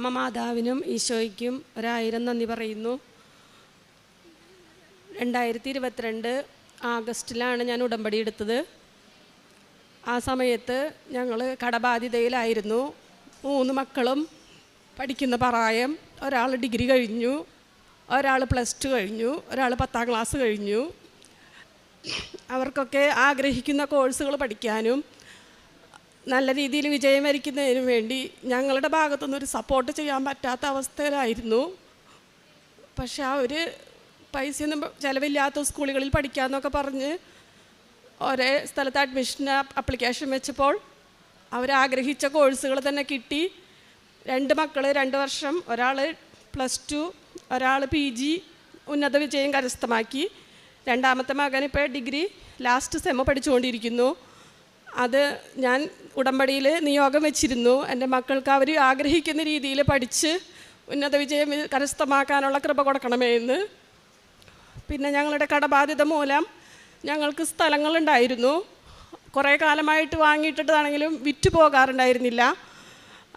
അമ്മ മാതാവിനും ഈശോയ്ക്കും 1000 നന്ദി പറയുന്നു. 2022 ആഗസ്റ്റിലാണ് ഞാൻ ഉടമ്പടി എടുത്തത്. ആ സമയത്ത് ഞങ്ങൾ കടബാധിതയിലായിരുന്നു. 3 മക്കളും പഠിക്കുന്ന പ്രായം. ഒരാൾ ഡിഗ്രി കഴിഞ്ഞു, ഒരാൾ +2 കഴിഞ്ഞു, ഒരാൾ 10ാം ക്ലാസ് കഴിഞ്ഞു. അവർക്കൊക്കെ ആഗ്രഹിക്കുന്ന കോഴ്സുകൾ പഠിക്കാനും നല്ല രീതിയിൽ വിജയം വരിക്കുന്നതിനും വേണ്ടി ഞങ്ങളുടെ ഭാഗത്തുനിന്നൊരു സപ്പോർട്ട് ചെയ്യാൻ പറ്റാത്ത അവസ്ഥയിലായിരുന്നു. പക്ഷെ ആ ഒരു പൈസയൊന്നും ചിലവില്ലാത്ത സ്കൂളുകളിൽ പഠിക്കാമെന്നൊക്കെ പറഞ്ഞ് ഒരേ സ്ഥലത്ത് അഡ്മിഷന് ആപ്ലിക്കേഷൻ വെച്ചപ്പോൾ അവരാഗ്രഹിച്ച കോഴ്സുകൾ തന്നെ കിട്ടി. 2 മക്കൾ 2 വർഷം, ഒരാൾ +2, ഒരാൾ PG ഉന്നത വിജയം കരസ്ഥമാക്കി. 2ാമത്തെ മകൻ ഇപ്പോൾ ഡിഗ്രി ലാസ്റ്റ് സെമ്മ് പഠിച്ചുകൊണ്ടിരിക്കുന്നു. അത് ഞാൻ ഉടമ്പടിയിൽ നിയോഗം വെച്ചിരുന്നു. എൻ്റെ മക്കൾക്ക് അവർ ആഗ്രഹിക്കുന്ന രീതിയിൽ പഠിച്ച് ഉന്നത വിജയം കരസ്ഥമാക്കാനുള്ള കൃപ കൊടുക്കണമേ എന്ന്. പിന്നെ ഞങ്ങളുടെ കടബാധ്യത മൂലം ഞങ്ങൾക്ക് സ്ഥലങ്ങളുണ്ടായിരുന്നു. കുറേ കാലമായിട്ട് വാങ്ങിയിട്ടിട്ടാണെങ്കിലും വിറ്റ് പോകാറുണ്ടായിരുന്നില്ല.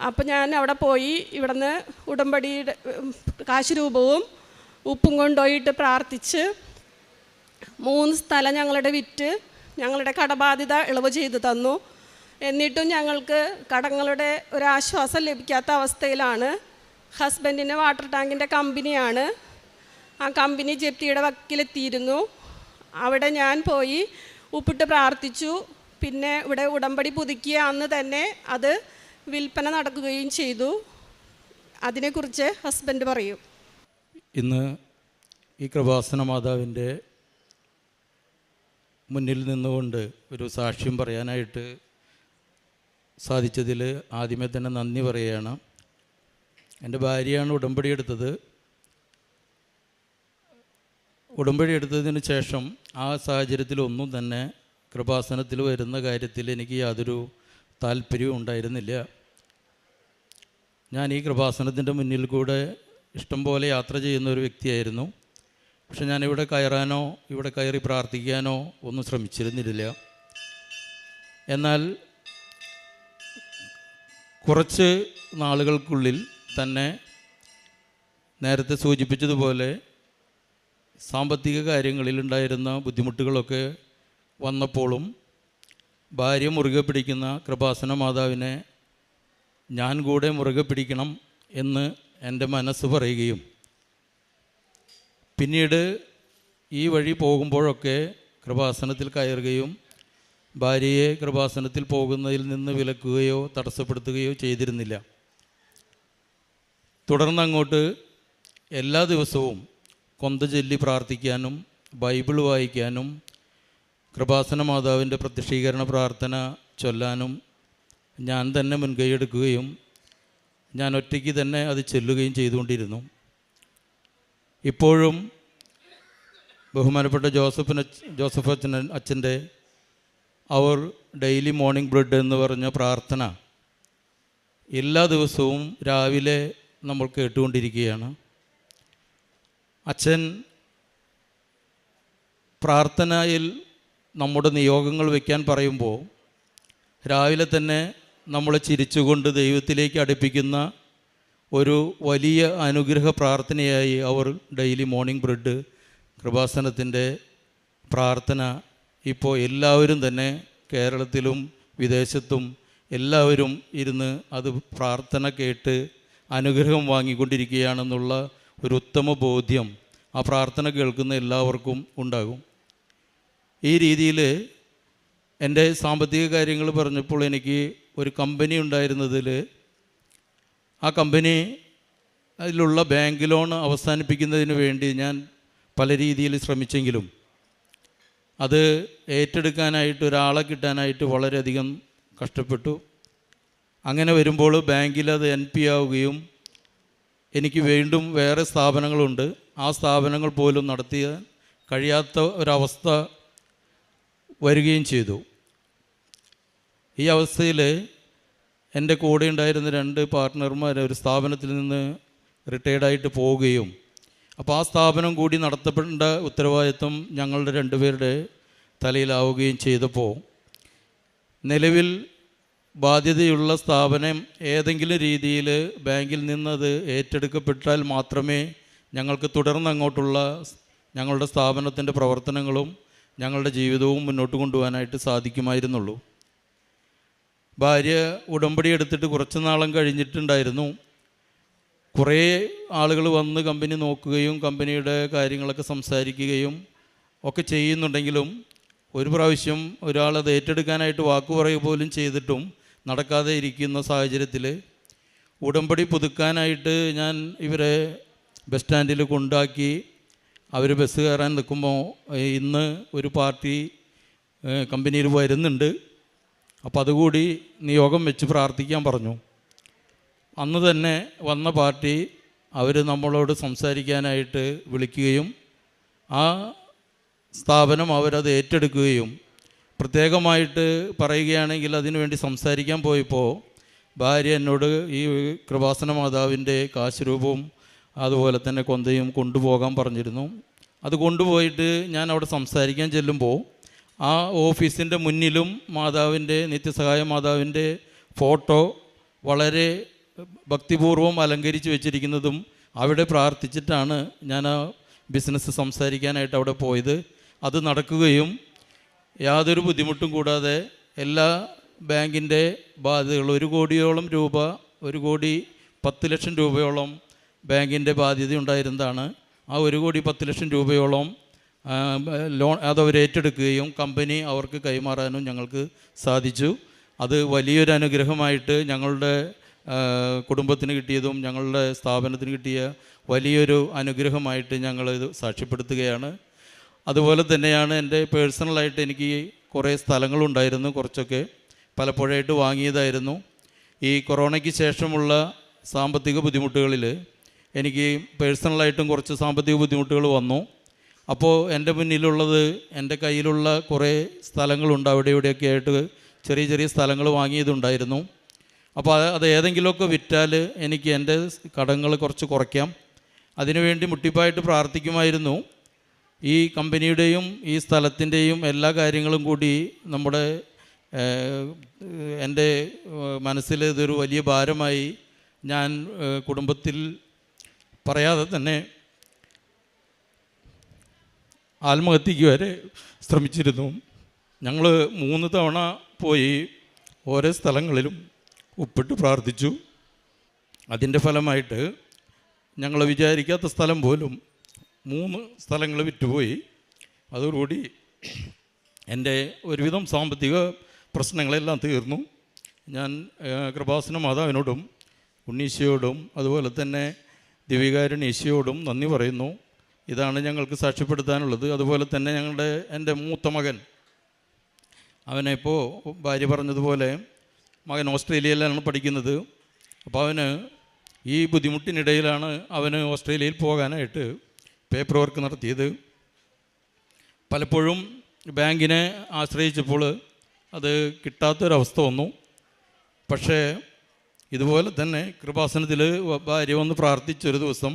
അപ്പം ഞാൻ അവിടെ പോയി ഇവിടുന്ന് ഉടമ്പടിയുടെ കാശ് രൂപവും ഉപ്പും കൊണ്ടുപോയിട്ട് പ്രാർത്ഥിച്ച് 3 സ്ഥലം ഞങ്ങളുടെ വിറ്റ് ഞങ്ങളുടെ കടബാധ്യത ഇളവ് ചെയ്തു തന്നു. എന്നിട്ടും ഞങ്ങൾക്ക് കടങ്ങളുടെ ഒരാശ്വാസം ലഭിക്കാത്ത അവസ്ഥയിലാണ്. ഹസ്ബൻഡിൻ്റെ വാട്ടർ ടാങ്കിൻ്റെ കമ്പനിയാണ്. ആ കമ്പനി ജപ്തിയുടെ വക്കിലെത്തിയിരുന്നു. അവിടെ ഞാൻ പോയി ഉപ്പിട്ട് പ്രാർത്ഥിച്ചു. പിന്നെ ഇവിടെ ഉടമ്പടി പുതുക്കിയ അന്ന് തന്നെ അത് വിൽപ്പന നടക്കുകയും ചെയ്തു. അതിനെക്കുറിച്ച് ഹസ്ബൻഡ് പറയും. ഇന്ന് ഈ കൃപാസന മാതാവിൻ്റെ മുന്നിൽ നിന്നുകൊണ്ട് ഒരു സാക്ഷ്യം പറയാനായിട്ട് സാധിച്ചതിൽ ആദ്യമേ തന്നെ നന്ദി പറയുകയാണ്. എൻ്റെ ഭാര്യയാണ് ഉടമ്പടി എടുത്തത്. ഉടമ്പടി എടുത്തതിന് ശേഷം ആ സാഹചര്യത്തിലൊന്നും തന്നെ കൃപാസനത്തിൽ വരുന്ന കാര്യത്തിൽ എനിക്ക് യാതൊരു താല്പര്യവും ഉണ്ടായിരുന്നില്ല. ഞാൻ ഈ കൃപാസനത്തിൻ്റെ മുന്നിൽ കൂടെ ഇഷ്ടം പോലെ യാത്ര ചെയ്യുന്ന ഒരു വ്യക്തിയായിരുന്നു. പക്ഷെ ഞാനിവിടെ കയറാനോ ഇവിടെ കയറി പ്രാർത്ഥിക്കാനോ ഒന്നും ശ്രമിച്ചിരുന്നില്ല. എന്നാൽ കുറച്ച് നാളുകൾക്കുള്ളിൽ തന്നെ നേരത്തെ സൂചിപ്പിച്ചതുപോലെ സാമ്പത്തിക കാര്യങ്ങളിലുണ്ടായിരുന്ന ബുദ്ധിമുട്ടുകളൊക്കെ വന്നപ്പോഴും ഭാര്യ മുറുകെ പിടിക്കുന്ന കൃപാസന മാതാവിനെ ഞാൻ കൂടെ മുറുകെ പിടിക്കണം എന്ന് എൻ്റെ മനസ്സ് പറയുകയും പിന്നീട് ഈ വഴി പോകുമ്പോഴൊക്കെ കൃപാസനത്തിൽ കയറുകയും ഭാര്യയെ കൃപാസനത്തിൽ പോകുന്നതിൽ നിന്ന് വിലക്കുകയോ തടസ്സപ്പെടുത്തുകയോ ചെയ്തിരുന്നില്ല. തുടർന്നങ്ങോട്ട് എല്ലാ ദിവസവും കൊന്ത ചൊല്ലി പ്രാർത്ഥിക്കാനും ബൈബിൾ വായിക്കാനും കൃപാസന മാതാവിൻ്റെ പ്രത്യക്ഷീകരണ പ്രാർത്ഥന ചൊല്ലാനും ഞാൻ തന്നെ മുൻകൈയെടുക്കുകയും ഞാൻ ഒറ്റയ്ക്ക് തന്നെ അത് ചൊല്ലുകയും ചെയ്തുകൊണ്ടിരുന്നു. ഇപ്പോഴും ബഹുമാനപ്പെട്ട ജോസഫ് അച്ഛൻ്റെ അവർ ഡെയിലി മോർണിംഗ് ബ്രെഡ് എന്ന് പറഞ്ഞ പ്രാർത്ഥന എല്ലാ ദിവസവും രാവിലെ നമ്മൾ കേട്ടുകൊണ്ടിരിക്കുകയാണ്. അച്ഛൻ പ്രാർത്ഥനയിൽ നമ്മുടെ നിയോഗങ്ങൾ വയ്ക്കാൻ പറയുമ്പോൾ രാവിലെ തന്നെ നമ്മളെ ചിരിച്ചുകൊണ്ട് ദൈവത്തിലേക്ക് അടുപ്പിക്കുന്ന ഒരു വലിയ അനുഗ്രഹ പ്രാർത്ഥനയായി അവർ ഡെയിലി മോർണിംഗ് ബ്രെഡ് കൃപാസനത്തിൻ്റെ പ്രാർത്ഥന ഇപ്പോൾ എല്ലാവരും തന്നെ കേരളത്തിലും വിദേശത്തും എല്ലാവരും ഇരുന്ന് അത് പ്രാർത്ഥന കേട്ട് അനുഗ്രഹം വാങ്ങിക്കൊണ്ടിരിക്കുകയാണെന്നുള്ള ഒരു ഉത്തമ ബോധ്യം ആ പ്രാർത്ഥന കേൾക്കുന്ന എല്ലാവർക്കും ഉണ്ടാകും. ഈ രീതിയിൽ എൻ്റെ സാമ്പത്തിക കാര്യങ്ങൾ പറഞ്ഞപ്പോൾ എനിക്ക് ഒരു കമ്പനി ഉണ്ടായിരുന്നതിൽ ആ കമ്പനി അതിലുള്ള ബാങ്ക് ലോൺ അവസാനിപ്പിക്കുന്നതിന് വേണ്ടി ഞാൻ പല രീതിയിൽ ശ്രമിച്ചെങ്കിലും അത് ഏറ്റെടുക്കാനായിട്ട് ഒരാളെ കിട്ടാനായിട്ട് വളരെയധികം കഷ്ടപ്പെട്ടു. അങ്ങനെ വരുമ്പോൾ ബാങ്കിൽ അത് NP ആവുകയും എനിക്ക് വീണ്ടും വേറെ സ്ഥാപനങ്ങളുണ്ട്, ആ സ്ഥാപനങ്ങൾ പോലും നടത്തിയ കഴിയാത്ത ഒരവസ്ഥ വരികയും ചെയ്തു. ഈ അവസ്ഥയിൽ എൻ്റെ കൂടെ ഉണ്ടായിരുന്ന 2 പാർട്ട്ണർമാർ ഒരു സ്ഥാപനത്തിൽ നിന്ന് റിട്ടയർഡായിട്ട് പോവുകയും അപ്പോൾ ആ സ്ഥാപനം കൂടി നടത്തപ്പെടേണ്ട ഉത്തരവാദിത്വം ഞങ്ങളുടെ 2 പേരുടെ തലയിലാവുകയും ചെയ്തപ്പോൾ നിലവിൽ ബാധ്യതയുള്ള സ്ഥാപനം ഏതെങ്കിലും രീതിയിൽ ബാങ്കിൽ നിന്നത് ഏറ്റെടുക്കപ്പെട്ടാൽ മാത്രമേ ഞങ്ങൾക്ക് തുടർന്ന് അങ്ങോട്ടുള്ള ഞങ്ങളുടെ സ്ഥാപനത്തിൻ്റെ പ്രവർത്തനങ്ങളും ഞങ്ങളുടെ ജീവിതവും മുന്നോട്ട് കൊണ്ടുപോകാനായിട്ട് സാധിക്കുമായിരുന്നുള്ളൂ. ഭാര്യ ഉടമ്പടി എടുത്തിട്ട് കുറച്ച് നാളം കഴിഞ്ഞിട്ടുണ്ടായിരുന്നു. കുറേ ആളുകൾ വന്ന് കമ്പനി നോക്കുകയും കമ്പനിയുടെ കാര്യങ്ങളൊക്കെ സംസാരിക്കുകയും ഒക്കെ ചെയ്യുന്നുണ്ടെങ്കിലും ഒരു പ്രാവശ്യം ഒരാളത് ഏറ്റെടുക്കാനായിട്ട് വാക്ക് പറയുക പോലും ചെയ്തിട്ടും നടക്കാതെ ഇരിക്കുന്ന സാഹചര്യത്തിൽ ഉടമ്പടി പുതുക്കാനായിട്ട് ഞാൻ ഇവരെ ബസ് സ്റ്റാൻഡിൽ കൊണ്ടാക്കി അവർ ബസ് കയറാൻ നിൽക്കുമ്പോൾ ഇന്ന് ഒരു പാർട്ടി കമ്പനിയിൽ വരുന്നുണ്ട്, അപ്പോൾ അതുകൂടി നിയോഗം വെച്ച് പ്രാർത്ഥിക്കാൻ പറഞ്ഞു. അന്ന് തന്നെ വന്ന പാർട്ടി അവർ നമ്മളോട് സംസാരിക്കാനായിട്ട് വിളിക്കുകയും ആ സ്ഥാപനം അവരത് ഏറ്റെടുക്കുകയും പ്രത്യേകമായിട്ട് പറയുകയാണെങ്കിൽ അതിനുവേണ്ടി സംസാരിക്കാൻ പോയപ്പോൾ ഭാര്യ എന്നോട് ഈ കൃപാസന മാതാവിൻ്റെ കാശ് രൂപവും അതുപോലെ തന്നെ കൊന്തയും കൊണ്ടുപോകാൻ പറഞ്ഞിരുന്നു. അത് കൊണ്ടുപോയിട്ട് ഞാൻ അവിടെ സംസാരിക്കാൻ ചെല്ലുമ്പോൾ ആ ഓഫീസിൻ്റെ മുന്നിലും മാതാവിൻ്റെ നിത്യസഹായ മാതാവിൻ്റെ ഫോട്ടോ വളരെ ഭക്തിപൂർവ്വം അലങ്കരിച്ച് വെച്ചിരിക്കുന്നതും അവിടെ പ്രാർത്ഥിച്ചിട്ടാണ് ഞാൻ ആ ബിസിനസ് സംസാരിക്കാനായിട്ട് അവിടെ പോയത്. അത് നടക്കുകയും യാതൊരു ബുദ്ധിമുട്ടും കൂടാതെ എല്ലാ ബാങ്കിൻ്റെ ബാധ്യതകൾ 1 കോടിയോളം രൂപ 1,10 ലക്ഷം രൂപയോളം ബാങ്കിൻ്റെ ബാധ്യത ഉണ്ടായിരുന്നതാണ്. ആ 1,10 ലക്ഷം രൂപയോളം ലോൺ അതവർ ഏറ്റെടുക്കുകയും കമ്പനി അവർക്ക് കൈമാറാനും ഞങ്ങൾക്ക് സാധിച്ചു. അത് വലിയൊരു അനുഗ്രഹമായിട്ട് ഞങ്ങളുടെ കുടുംബത്തിന് കിട്ടിയതും ഞങ്ങളുടെ സ്ഥാപനത്തിന് കിട്ടിയ വലിയൊരു അനുഗ്രഹമായിട്ട് ഞങ്ങളിത് സാക്ഷ്യപ്പെടുത്തുകയാണ്. അതുപോലെ തന്നെയാണ് എൻ്റെ പേഴ്സണലായിട്ട് എനിക്ക് കുറേ സ്ഥലങ്ങളുണ്ടായിരുന്നു, കുറച്ചൊക്കെ പലപ്പോഴായിട്ട് വാങ്ങിയതായിരുന്നു. ഈ കൊറോണയ്ക്ക് ശേഷമുള്ള സാമ്പത്തിക ബുദ്ധിമുട്ടുകളിൽ എനിക്ക് പേഴ്സണലായിട്ടും കുറച്ച് സാമ്പത്തിക ബുദ്ധിമുട്ടുകൾ വന്നു. അപ്പോൾ എൻ്റെ മുന്നിലുള്ളത് എൻ്റെ കയ്യിലുള്ള കുറേ സ്ഥലങ്ങളുണ്ട്, അവിടെ ഇവിടെയൊക്കെ ആയിട്ട് ചെറിയ ചെറിയ സ്ഥലങ്ങൾ വാങ്ങിയതുണ്ടായിരുന്നു. അപ്പോൾ അത് ഏതെങ്കിലുമൊക്കെ വിറ്റാൽ എനിക്ക് എൻ്റെ കടങ്ങൾ കുറച്ച് കുറയ്ക്കാം. അതിനുവേണ്ടി മുട്ടിപ്പായിട്ട് പ്രാർത്ഥിക്കുമായിരുന്നു. ഈ കമ്പനിയുടെയും ഈ സ്ഥലത്തിൻ്റെയും എല്ലാ കാര്യങ്ങളും കൂടി നമ്മുടെ എൻ്റെ മനസ്സിൽ ഇതൊരു വലിയ ഭാരമായി ഞാൻ കുടുംബത്തിൽ പറയാതെ തന്നെ ആത്മഹത്യയ്ക്ക് വരെ ശ്രമിച്ചിരുന്നു. ഞങ്ങൾ 3 തവണ പോയി ഓരോ സ്ഥലങ്ങളിലും ഉപ്പിട്ട് പ്രാർത്ഥിച്ചു. അതിൻ്റെ ഫലമായിട്ട് ഞങ്ങൾ വിചാരിക്കാത്ത സ്ഥലം പോലും 3 സ്ഥലങ്ങൾ വിറ്റുപോയി. അതോടുകൂടി എൻ്റെ ഒരുവിധം സാമ്പത്തിക പ്രശ്നങ്ങളെല്ലാം തീർന്നു. ഞാൻ കൃപാസന മാതാവിനോടും ഉണ്ണീശയോടും അതുപോലെ തന്നെ ദിവികാരുണ്യ നന്ദി പറയുന്നു. ഇതാണ് ഞങ്ങൾക്ക് സാക്ഷ്യപ്പെടുത്താനുള്ളത്. അതുപോലെ തന്നെ എൻ്റെ മൂത്ത മകൻ, അവനെപ്പോൾ ഭാര്യ പറഞ്ഞതുപോലെ മകൻ ഓസ്ട്രേലിയയിലാണ് പഠിക്കുന്നത്. അപ്പോൾ അവന് ഈ ബുദ്ധിമുട്ടിനിടയിലാണ് അവന് ഓസ്ട്രേലിയയിൽ പോകാനായിട്ട് പേപ്പർ വർക്ക് നടത്തിയത്. പലപ്പോഴും ബാങ്കിനെ ആശ്രയിച്ചപ്പോൾ അത് കിട്ടാത്തൊരവസ്ഥ വന്നു. പക്ഷേ ഇതുപോലെ തന്നെ കൃപാസനത്തിൽ ഭാര്യ വന്ന് പ്രാർത്ഥിച്ചൊരു ദിവസം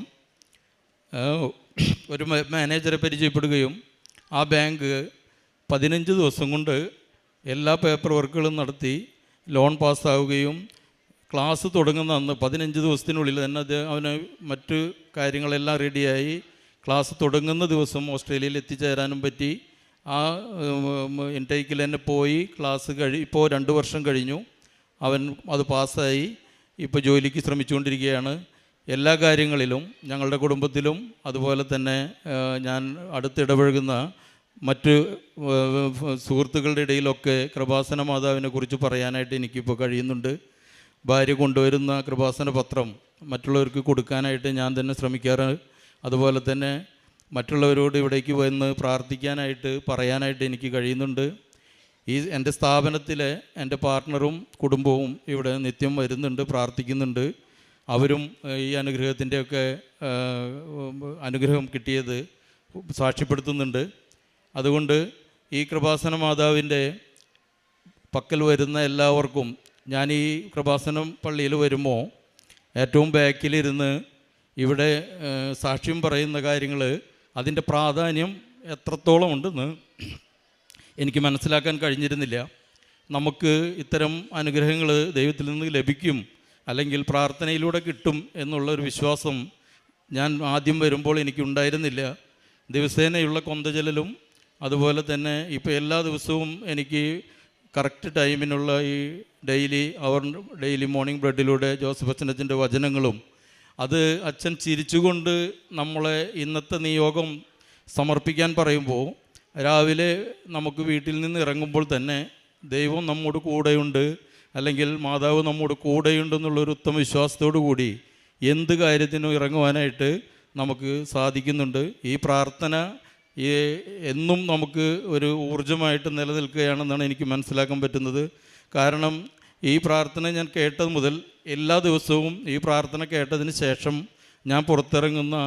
ഒരു മാനേജറെ പരിചയപ്പെടുകയും ആ ബാങ്ക് 15 ദിവസം കൊണ്ട് എല്ലാ പേപ്പർ വർക്കുകളും നടത്തി ലോൺ പാസ്സാവുകയും ക്ലാസ് തുടങ്ങുന്ന അന്ന് 15 ദിവസത്തിനുള്ളിൽ തന്നെ അവന് മറ്റു കാര്യങ്ങളെല്ലാം റെഡിയായി ക്ലാസ് തുടങ്ങുന്ന ദിവസം ഓസ്ട്രേലിയയിൽ എത്തിച്ചേരാനും പറ്റി. ആ ഇൻടേക്കിൽ തന്നെ പോയി ക്ലാസ് ഇപ്പോൾ 2 വർഷം കഴിഞ്ഞു. അവൻ അത് പാസ്സായി ഇപ്പോൾ ജോലിക്ക് ശ്രമിച്ചുകൊണ്ടിരിക്കുകയാണ്. എല്ലാ കാര്യങ്ങളിലും ഞങ്ങളുടെ കുടുംബത്തിലും അതുപോലെ തന്നെ ഞാൻ അടുത്തിടപഴകുന്ന മറ്റ് സുഹൃത്തുക്കളുടെ ഇടയിലൊക്കെ കൃപാസന മാതാവിനെ കുറിച്ച് പറയാനായിട്ട് എനിക്കിപ്പോൾ കഴിയുന്നുണ്ട്. ഭാര്യ കൊണ്ടുവരുന്ന കൃപാസന പത്രം മറ്റുള്ളവർക്ക് കൊടുക്കാനായിട്ട് ഞാൻ തന്നെ ശ്രമിക്കാറ്. അതുപോലെ തന്നെ മറ്റുള്ളവരോട് ഇവിടേക്ക് വന്ന് പ്രാർത്ഥിക്കാനായിട്ട് പറയാനായിട്ട് എനിക്ക് കഴിയുന്നുണ്ട്. എൻ്റെ സ്ഥാപനത്തിലെ എൻ്റെ പാർട്ട്ണറും കുടുംബവും ഇവിടെ നിത്യം വരുന്നുണ്ട്, പ്രാർത്ഥിക്കുന്നുണ്ട്. അവരും ഈ അനുഗ്രഹത്തിൻ്റെയൊക്കെ അനുഗ്രഹം കിട്ടിയത് സാക്ഷ്യപ്പെടുത്തുന്നുണ്ട്. അതുകൊണ്ട് ഈ കൃപാസന മാതാവിൻ്റെ പക്കൽ വരുന്ന എല്ലാവർക്കും ഞാൻ ഈ കൃപാസനം പള്ളിയിൽ വരുമ്പോൾ ഏറ്റവും ബാക്കിലിരുന്ന് ഇവിടെ സാക്ഷ്യം പറയുന്ന കാര്യങ്ങൾ അതിൻ്റെ പ്രാധാന്യം എത്രത്തോളം ഉണ്ടെന്ന് എനിക്ക് മനസ്സിലാക്കാൻ കഴിഞ്ഞിരുന്നില്ല. നമുക്ക് ഇത്തരം അനുഗ്രഹങ്ങൾ ദൈവത്തിൽ നിന്ന് ലഭിക്കും, അല്ലെങ്കിൽ പ്രാർത്ഥനയിലൂടെ കിട്ടും എന്നുള്ളൊരു വിശ്വാസം ഞാൻ ആദ്യം വരുമ്പോൾ എനിക്കുണ്ടായിരുന്നില്ല. ദിവസേനയുള്ള കൊന്തചെല്ലലും അതുപോലെ തന്നെ ഇപ്പോൾ എല്ലാ ദിവസവും എനിക്ക് കറക്റ്റ് ടൈമിനുള്ള ഈ ഡെയിലി മോർണിംഗ് ബ്രെഡിലൂടെ ജോസഫ് അച്ഛനച്ഛൻ്റെ വചനങ്ങളും, അത് അച്ഛൻ ചിരിച്ചുകൊണ്ട് നമ്മളെ ഇന്നത്തെ നിയോഗം സമർപ്പിക്കാൻ പറയുമ്പോൾ രാവിലെ നമുക്ക് വീട്ടിൽ നിന്ന് ഇറങ്ങുമ്പോൾ തന്നെ ദൈവം നമ്മോട് കൂടെയുണ്ട്, അല്ലെങ്കിൽ മാതാവ് നമ്മോട് കൂടെയുണ്ടെന്നുള്ളൊരു ഉത്തമ വിശ്വാസത്തോടു കൂടി എന്ത് കാര്യത്തിനും ഇറങ്ങുവാനായിട്ട് നമുക്ക് സാധിക്കുന്നുണ്ട്. ഈ പ്രാർത്ഥന എന്നും നമുക്ക് ഒരു ഊർജ്ജമായിട്ട് നിലനിൽക്കുകയാണെന്നാണ് എനിക്ക് മനസ്സിലാക്കാൻ പറ്റുന്നത്. കാരണം ഈ പ്രാർത്ഥന ഞാൻ കേട്ടത് മുതൽ എല്ലാ ദിവസവും ഈ പ്രാർത്ഥന കേട്ടതിന് ശേഷം ഞാൻ പുറത്തിറങ്ങുന്ന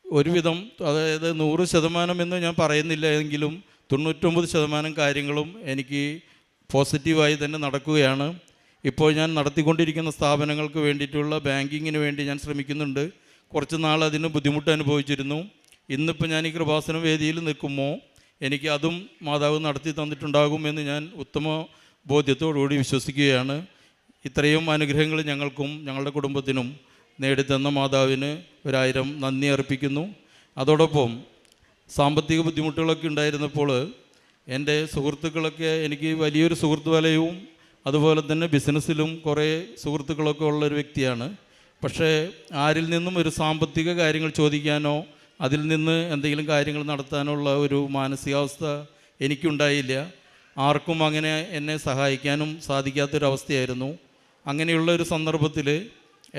ഒരുവിധം, അതായത് 100% എന്ന് ഞാൻ പറയുന്നില്ല എങ്കിലും 99% കാര്യങ്ങളും എനിക്ക് പോസിറ്റീവായി തന്നെ നടക്കുകയാണ്. ഇപ്പോൾ ഞാൻ നടത്തിക്കൊണ്ടിരിക്കുന്ന സ്ഥാപനങ്ങൾക്ക് വേണ്ടിയിട്ടുള്ള ബാങ്കിങ്ങിന് വേണ്ടി ഞാൻ ശ്രമിക്കുന്നുണ്ട്. കുറച്ച് നാൾ അതിന് ബുദ്ധിമുട്ട് അനുഭവിച്ചിരുന്നു. ഇന്നിപ്പോൾ ഞാൻ ഈ കൃപാസന വേദിയിൽ നിൽക്കുമ്പോൾ എനിക്ക് അതും മാതാവ് നടത്തി തന്നിട്ടുണ്ടാകുമെന്ന് ഞാൻ ഉത്തമ ബോധ്യത്തോടുകൂടി വിശ്വസിക്കുകയാണ്. ഇത്രയും അനുഗ്രഹങ്ങൾ ഞങ്ങൾക്കും ഞങ്ങളുടെ കുടുംബത്തിനും നേടിത്തന്ന മാതാവിന് 1000 നന്ദി അർപ്പിക്കുന്നു. അതോടൊപ്പം സാമ്പത്തിക ബുദ്ധിമുട്ടുകളൊക്കെ ഉണ്ടായിരുന്നപ്പോൾ എൻ്റെ സുഹൃത്തുക്കളൊക്കെ, എനിക്ക് വലിയൊരു സുഹൃത്ത് വലയവും അതുപോലെ തന്നെ ബിസിനസ്സിലും കുറേ സുഹൃത്തുക്കളൊക്കെ ഉള്ളൊരു വ്യക്തിയാണ്. പക്ഷേ ആരിൽ നിന്നും ഒരു സാമ്പത്തിക കാര്യങ്ങൾ ചോദിക്കാനോ അതിൽ നിന്ന് എന്തെങ്കിലും കാര്യങ്ങൾ നടത്താനുള്ള ഒരു മാനസികാവസ്ഥ എനിക്കുണ്ടായില്ല. ആർക്കും അങ്ങനെ എന്നെ സഹായിക്കാനും സാധിക്കാത്തൊരവസ്ഥയായിരുന്നു. അങ്ങനെയുള്ള ഒരു സന്ദർഭത്തിൽ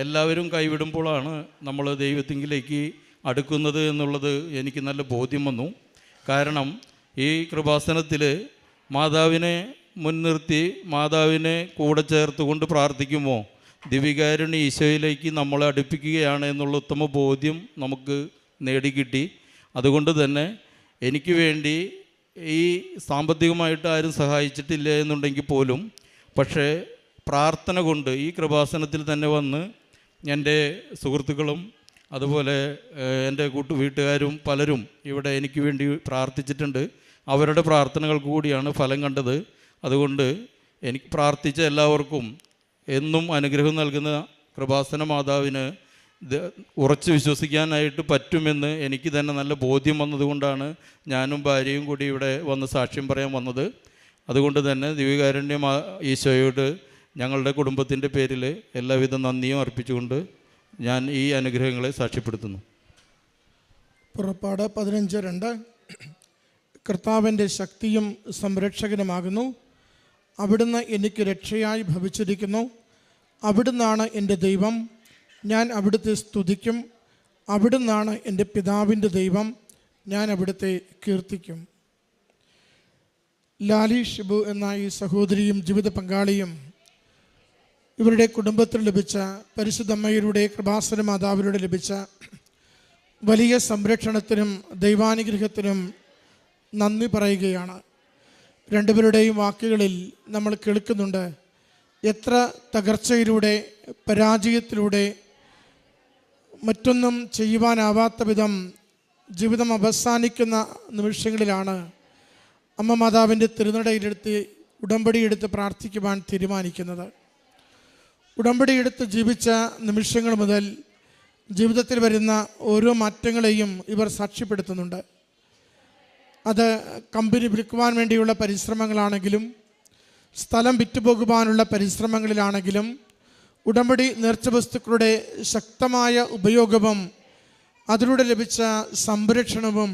എല്ലാവരും കൈവിടുമ്പോഴാണ് നമ്മൾ ദൈവത്തിങ്കിലേക്ക് അടുക്കുന്നത് എന്നുള്ളത് എനിക്ക് നല്ല ബോധ്യം വന്നു. കാരണം ഈ കൃപാസനത്തിൽ മാതാവിനെ മുൻനിർത്തി മാതാവിനെ കൂടെ ചേർത്തുകൊണ്ട് പ്രാർത്ഥിക്കുമ്പോൾ ദിവികാരുണ്യ ഈശോയിലേക്ക് നമ്മളെ അടുപ്പിക്കുകയാണ് എന്നുള്ള ഉത്തമ ബോധ്യം നമുക്ക് നേടിക്കിട്ടി. അതുകൊണ്ട് തന്നെ എനിക്ക് വേണ്ടി ഈ സാമ്പത്തികമായിട്ട് ആരും സഹായിച്ചിട്ടില്ല എന്നുണ്ടെങ്കിൽ പോലും, പക്ഷേ പ്രാർത്ഥന കൊണ്ട് ഈ കൃപാസനത്തിൽ തന്നെ വന്ന് എൻ്റെ സുഹൃത്തുക്കളും അതുപോലെ എൻ്റെ വീട്ടുകാരും പലരും ഇവിടെ എനിക്ക് വേണ്ടി പ്രാർത്ഥിച്ചിട്ടുണ്ട്. അവരുടെ പ്രാർത്ഥനകൾക്ക് കൂടിയാണ് ഫലം കണ്ടത്. അതുകൊണ്ട് എനിക്ക് പ്രാർത്ഥിച്ച എല്ലാവർക്കും എന്നും അനുഗ്രഹം നൽകുന്ന കൃപാസന മാതാവിന് ഉറച്ചു വിശ്വസിക്കാനായിട്ട് പറ്റുമെന്ന് എനിക്ക് തന്നെ നല്ല ബോധ്യം വന്നതുകൊണ്ടാണ് ഞാനും ഭാര്യയും കൂടി ഇവിടെ വന്ന് സാക്ഷ്യം പറയാൻ വന്നത്. അതുകൊണ്ട് തന്നെ ദിവ്യകാരുണ്യ ഈശോയോട് ഞങ്ങളുടെ കുടുംബത്തിൻ്റെ പേരിൽ എല്ലാവിധ നന്ദിയും അർപ്പിച്ചുകൊണ്ട് ഞാൻ ഈ അനുഗ്രഹങ്ങളെ സാക്ഷ്യപ്പെടുത്തുന്നു. പുറപ്പാട് 15:2 കർത്താവിൻ്റെ ശക്തിയും സംരക്ഷകനുമാകുന്നു. അവിടുന്ന് എനിക്ക് രക്ഷയായി ഭവിച്ചിരിക്കുന്നു. അവിടുന്നാണ് എൻ്റെ ദൈവം, ഞാൻ അവിടുത്തെ സ്തുതിക്കും. അവിടുന്നാണ് എൻ്റെ പിതാവിൻ്റെ ദൈവം, ഞാൻ അവിടുത്തെ കീർത്തിക്കും. ലാലി ഷിബു എന്ന ഈ സഹോദരിയും ജീവിത പങ്കാളിയും ഇവരുടെ കുടുംബത്തിൽ ലഭിച്ച പരിശുദ്ധമ്മയുടെ കൃപാസന മാതാവിലൂടെ ലഭിച്ച വലിയ സംരക്ഷണത്തിനും ദൈവാനുഗ്രഹത്തിനും നന്ദി പറയുകയാണ്. രണ്ടുപേരുടെയും വാക്കുകളിൽ നമ്മൾ കേൾക്കുന്നുണ്ട്, എത്ര തകർച്ചയിലൂടെ പരാജയത്തിലൂടെ മറ്റൊന്നും ചെയ്യുവാനാവാത്ത വിധം ജീവിതം അവസാനിക്കുന്ന നിമിഷങ്ങളിലാണ് അമ്മ മാതാവിൻ്റെ തിരുനടയിലെടുത്ത് ഉടമ്പടിയെടുത്ത് പ്രാർത്ഥിക്കുവാൻ തീരുമാനിക്കുന്നത്. ഉടമ്പടിയെടുത്ത് ജീവിച്ച നിമിഷങ്ങൾ മുതൽ ജീവിതത്തിൽ വരുന്ന ഓരോ മാറ്റങ്ങളെയും ഇവർ സാക്ഷ്യപ്പെടുത്തുന്നുണ്ട്. അത് കമ്പനി വിൽക്കുവാൻ വേണ്ടിയുള്ള പരിശ്രമങ്ങളാണെങ്കിലും സ്ഥലം വിറ്റുപോകുവാനുള്ള പരിശ്രമങ്ങളിലാണെങ്കിലും ഉടമ്പടി നേർച്ച വസ്തുക്കളുടെ ശക്തമായ ഉപയോഗവും അതിലൂടെ ലഭിച്ച സംരക്ഷണവും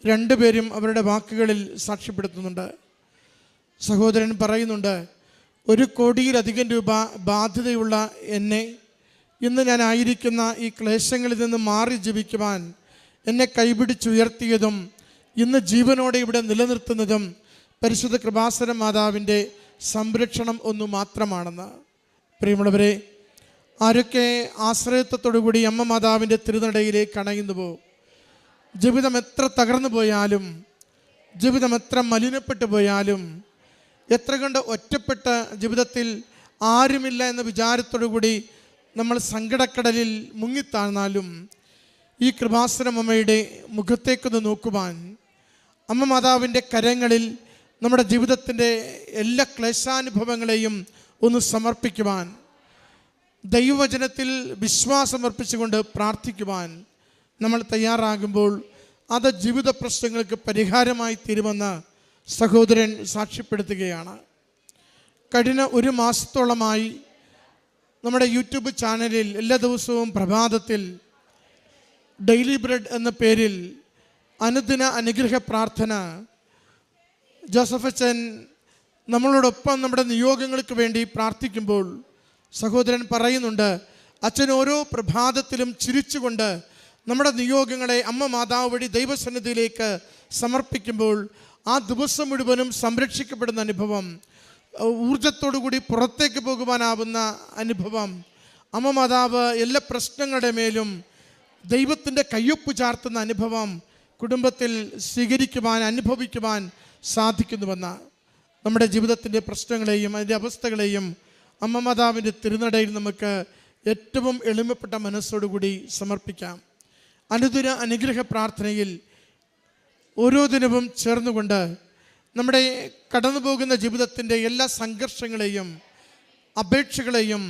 രണ്ടുപേരും അവരുടെ വാക്കുകളിൽ സാക്ഷ്യപ്പെടുത്തുന്നുണ്ട്. സഹോദരൻ പറയുന്നുണ്ട്, 1 കോടിയിലധികം രൂപ ബാധ്യതയുള്ള എന്നെ ഇന്ന് ഞാനായിരിക്കുന്ന ഈ ക്ലേശങ്ങളിൽ നിന്ന് മാറി ജീവിക്കുവാൻ എന്നെ കൈപിടിച്ചുയർത്തിയതും ഇന്ന് ജീവനോടെ ഇവിടെ നിലനിർത്തുന്നതും പരിശുദ്ധ കൃപാസന മാതാവിൻ്റെ സംരക്ഷണം ഒന്നു മാത്രമാണെന്ന്. പ്രിയമുള്ളവരെ, ആരൊക്കെ ആശ്രയത്വത്തോടുകൂടി അമ്മ മാതാവിൻ്റെ തിരുനടയിലേക്ക് അണയുന്നുവോ, ജീവിതം എത്ര തകർന്നു പോയാലും, ജീവിതം എത്ര മലിനപ്പെട്ടു പോയാലും, എത്ര കണ്ട് ഒറ്റപ്പെട്ട ജീവിതത്തിൽ ആരുമില്ല എന്ന വിചാരത്തോടുകൂടി നമ്മൾ സങ്കടക്കടലിൽ മുങ്ങിത്താഴ്ന്നാലും ഈ കൃപാസന അമ്മയുടെ മുഖത്തേക്കൊന്ന് നോക്കുവാൻ, അമ്മ മാതാവിൻ്റെ കരങ്ങളിൽ നമ്മുടെ ജീവിതത്തിൻ്റെ എല്ലാ ക്ലേശാനുഭവങ്ങളെയും ഒന്ന് സമർപ്പിക്കുവാൻ, ദൈവവചനത്തിൽ വിശ്വാസമർപ്പിച്ചുകൊണ്ട് പ്രാർത്ഥിക്കുവാൻ നമ്മൾ തയ്യാറാകുമ്പോൾ അത് ജീവിത പ്രശ്നങ്ങൾക്ക് പരിഹാരമായി തീരുമെന്ന് സഹോദരൻ സാക്ഷ്യപ്പെടുത്തുകയാണ്. കഴിഞ്ഞ 1 മാസത്തോളമായി നമ്മുടെ യൂട്യൂബ് ചാനലിൽ എല്ലാ ദിവസവും പ്രഭാതത്തിൽ ഡെയിലി ബ്രെഡ് എന്ന പേരിൽ അനുദിന അനുഗ്രഹ പ്രാർത്ഥന ജോസഫ് അച്ഛൻ നമ്മളോടൊപ്പം നമ്മുടെ നിയോഗങ്ങൾക്ക് വേണ്ടി പ്രാർത്ഥിക്കുമ്പോൾ സഹോദരൻ പറയുന്നുണ്ട്, അച്ഛൻ ഓരോ പ്രഭാതത്തിലും ചിരിച്ചുകൊണ്ട് നമ്മുടെ നിയോഗങ്ങളെ അമ്മ മാതാവ് വഴി ദൈവസന്നിധിയിലേക്ക് സമർപ്പിക്കുമ്പോൾ ആ ദിവസം മുഴുവനും സംരക്ഷിക്കപ്പെടുന്ന അനുഭവം, ഊർജത്തോടു കൂടി പുറത്തേക്ക് പോകുവാനാവുന്ന അനുഭവം, അമ്മ മാതാവ് എല്ലാ പ്രശ്നങ്ങളുടെ മേലും ദൈവത്തിൻ്റെ കയ്യൊപ്പ് ചാർത്തുന്ന അനുഭവം കുടുംബത്തിൽ സ്വീകരിക്കുവാൻ, അനുഭവിക്കുവാൻ സാധിക്കുന്നുവെന്ന്. നമ്മുടെ ജീവിതത്തിൻ്റെ പ്രശ്നങ്ങളെയും അതിൻ്റെ അവസ്ഥകളെയും അമ്മ മാതാവിൻ്റെ തിരുനടയിൽ നമുക്ക് ഏറ്റവും എളിമപ്പെട്ട മനസ്സോടുകൂടി സമർപ്പിക്കാം. അനുദിന അനുഗ്രഹ പ്രാർത്ഥനയിൽ ഓരോ ദിനവും ചേർന്നുകൊണ്ട് നമ്മുടെ കടന്നു പോകുന്ന ജീവിതത്തിൻ്റെ എല്ലാ സംഘർഷങ്ങളെയും അപേക്ഷകളെയും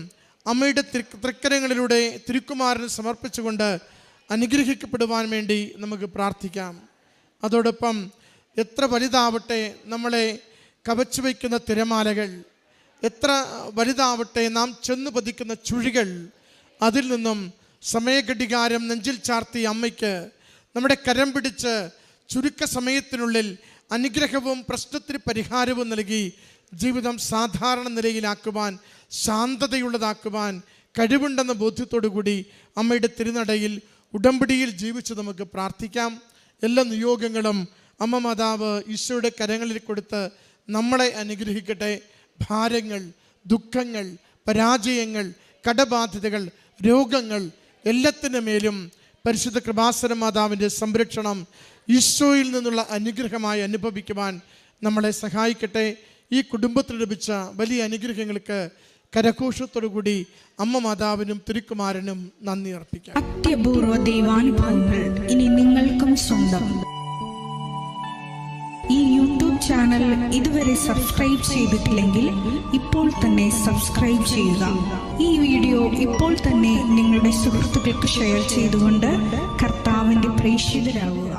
അമ്മയുടെ തൃക്കരങ്ങളിലൂടെ തിരുക്കുമാരന് സമർപ്പിച്ചുകൊണ്ട് അനുഗ്രഹിക്കപ്പെടുവാൻ വേണ്ടി നമുക്ക് പ്രാർത്ഥിക്കാം. അതോടൊപ്പം എത്ര വലുതാവട്ടെ നമ്മളെ കവച്ചു വയ്ക്കുന്ന തിരമാലകൾ, എത്ര വലുതാവട്ടെ നാം ചെന്നു പതിക്കുന്ന ചുഴികൾ, അതിൽ നിന്നും സമയഘടികാരം നെഞ്ചിൽ ചാർത്തി അമ്മയ്ക്ക് നമ്മുടെ കരം പിടിച്ച് ചുരുക്ക സമയത്തിനുള്ളിൽ അനുഗ്രഹവും പ്രശ്നത്തിന് പരിഹാരവും നൽകി ജീവിതം സാധാരണ നിലയിലാക്കുവാൻ, ശാന്തതയുള്ളതാക്കുവാൻ കഴിവുണ്ടെന്ന ബോധ്യത്തോടു കൂടി അമ്മയുടെ തിരുനടയിൽ ഉടമ്പടിയിൽ ജീവിച്ച് നമുക്ക് പ്രാർത്ഥിക്കാം. എല്ലാ നിയോഗങ്ങളും അമ്മ മാതാവ് ഈശോയുടെ കരങ്ങളിൽ കൊടുത്ത് നമ്മളെ അനുഗ്രഹിക്കട്ടെ. ഭാരങ്ങൾ, ദുഃഖങ്ങൾ, പരാജയങ്ങൾ, കടബാധ്യതകൾ, രോഗങ്ങൾ എല്ലാത്തിൻ്റെ മേലും പരിശുദ്ധ കൃപാസന മാതാവിൻ്റെ സംരക്ഷണം ഈശോയിൽ നിന്നുള്ള അനുഗ്രഹമായി അനുഭവിക്കുവാൻ നമ്മളെ സഹായിക്കട്ടെ. ഈ കുടുംബത്തിൽ ലഭിച്ച വലിയ അനുഗ്രഹങ്ങൾക്ക് കരഘോഷത്തോടുകൂടി അമ്മ മാതാവിനും തിരുക്കുമാരനും നന്ദി അർപ്പിക്കാം. അത്യപൂർവ ദൈവാനുഭവങ്ങൾ ഇനി നിങ്ങൾക്കും സ്വന്തം. ഈ യൂട്യൂബ് ചാനൽ ഇതുവരെ സബ്സ്ക്രൈബ് ചെയ്തിട്ടില്ലെങ്കിൽ ഇപ്പോൾ തന്നെ സബ്സ്ക്രൈബ് ചെയ്യുക. ഈ വീഡിയോ ഇപ്പോൾ തന്നെ നിങ്ങളുടെ സുഹൃത്തുക്കൾക്ക് ഷെയർ ചെയ്തുകൊണ്ട് കർത്താവിൻ്റെ പ്രേക്ഷിതരാകുക.